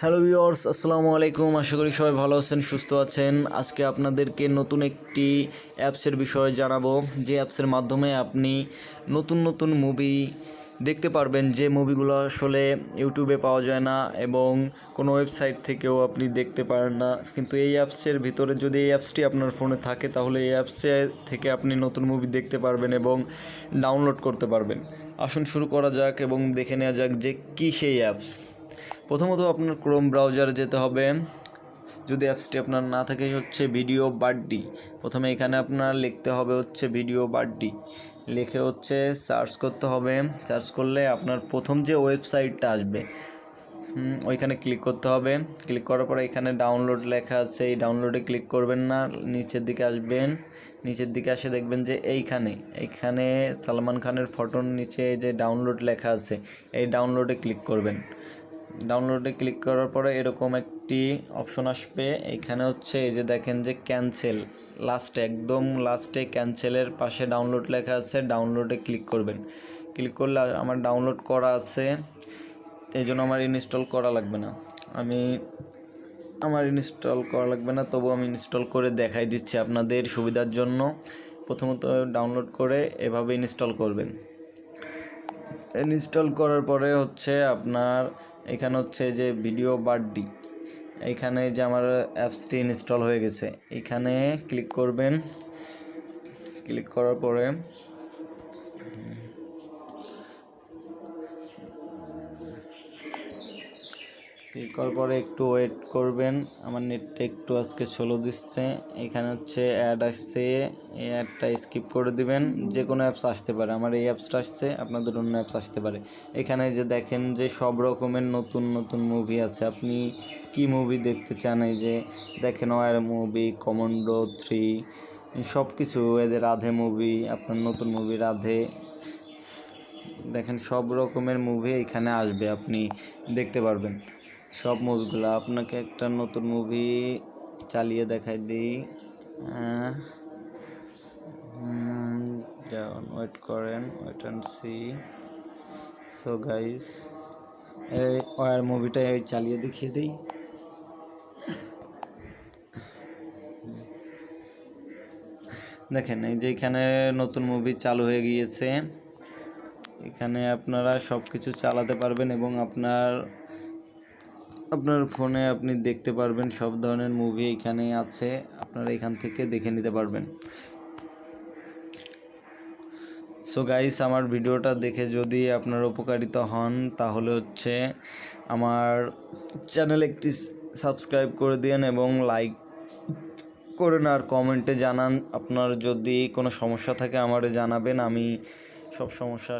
Hello viewers, আসসালামু আলাইকুম। আশা করি সবাই ভালো আছেন, সুস্থ আছেন। আজকে আপনাদেরকে নতুন একটি অ্যাপসের বিষয়ে জানাবো, যে অ্যাপসের মাধ্যমে আপনি নতুন নতুন মুভি দেখতে পারবেন, যে মুভিগুলো আসলে ইউটিউবে পাওয়া যায় না এবং কোনো ওয়েবসাইট থেকেও আপনি দেখতে পারেন না। কিন্তু এই অ্যাপসের ভিতরে যদি এই অ্যাপসটি আপনার ফোনে থাকে, তাহলে এই অ্যাপসে থেকে আপনি নতুন মুভি দেখতে পারবেন এবং ডাউনলোড করতে পারবেন। আসুন শুরু করা যাক এবং দেখে নেওয়া যাক যে কী সেই অ্যাপস। প্রথমত আপনার ক্রোম ব্রাউজারে যেতে হবে। যদি অ্যাপসটি আপনার না থাকে, হচ্ছে ভিডিও বাড্ডি। প্রথমে এখানে আপনার লিখতে হবে হচ্ছে ভিডিও বাড্ডি, লিখে হচ্ছে সার্চ করতে হবে। সার্চ করলে আপনার প্রথম যে ওয়েবসাইটটা আসবে ওইখানে ক্লিক করতে হবে। ক্লিক করার পরে এখানে ডাউনলোড লেখা আছে, এই ডাউনলোডে ক্লিক করবেন না, নিচের দিকে আসবেন। নিচের দিকে আসে দেখবেন যে এইখানে সালমান খানের ফটোর নিচে যে ডাউনলোড লেখা আছে, এই ডাউনলোডে ক্লিক করবেন। ডাউনলোডে ক্লিক করার পরে এরকম একটি অপশন আসবে। এখানে হচ্ছে এই যে দেখেন যে ক্যান্সেল, লাস্টে একদম লাস্টে ক্যান্সেলের পাশে ডাউনলোড লেখা আছে, ডাউনলোডে ক্লিক করবেন। ক্লিক করলে আমার ডাউনলোড করা আছে, এই জন্য আমার ইনস্টল করা লাগবে না। আমার ইনস্টল করা লাগবে না, তবু আমি ইনস্টল করে দেখাই দিচ্ছি আপনাদের সুবিধার জন্য। প্রথমত ডাউনলোড করে এভাবে ইনস্টল করবেন। ইনস্টল করার পরে হচ্ছে আপনার এখানে হচ্ছে যে ভিডিও বাড্ডি, এইখানে যে আমার অ্যাপসটি ইনস্টল হয়ে গেছে, এখানে ক্লিক করবেন। ক্লিক করার পরে একটু ওয়েট করবেন। আমার নেটটা একটু আজকে স্লো দিচ্ছে। এখানে হচ্ছে অ্যাড আসছে, এই অ্যাডটা স্কিপ করে দিবেন। যে কোনো অ্যাপস আসতে পারে, আমার এই অ্যাপসটা আসছে, আপনাদের অন্য অ্যাপস আসতে পারে। এখানে যে দেখেন যে সব রকমের নতুন নতুন মুভি আছে, আপনি কি মুভি দেখতে চান, এই যে দেখেন ওয়ার মুভি, কমান্ডো 3, সব কিছু, এদের রাধে মুভি, আপনার নতুন মুভি রাধে, দেখেন সব রকমের মুভি এখানে আসবে, আপনি দেখতে পারবেন সব মুভিগুলো। আপনাকে একটা নতুন মুভি চালিয়ে দেখাই দিই। ওয়েট করেন, wait and see. So guys, এই ওয়ার মুভিটা চালিয়ে দেখিয়ে দিই। দেখেন এই যে এখানে নতুন মুভি চালু হয়ে গিয়েছে। এখানে আপনারা সব কিছু চালাতে পারবেন এবং আপনার ফোনে আপনি দেখতে পারবেন সব ধরনের মুভি এখানে আছে, আপনারা এখান থেকে দেখে নিতে পারবেন। সো গাইস, আমার ভিডিওটা দেখে যদি আপনার উপকারিত হন, তাহলে হচ্ছে আমার চ্যানেল একটি সাবস্ক্রাইব করে দিন এবং লাইক করেন, আর কমেন্টে জানান। আপনার যদি কোনো সমস্যা থাকে আমারে জানাবেন, আমি সব সমস্যা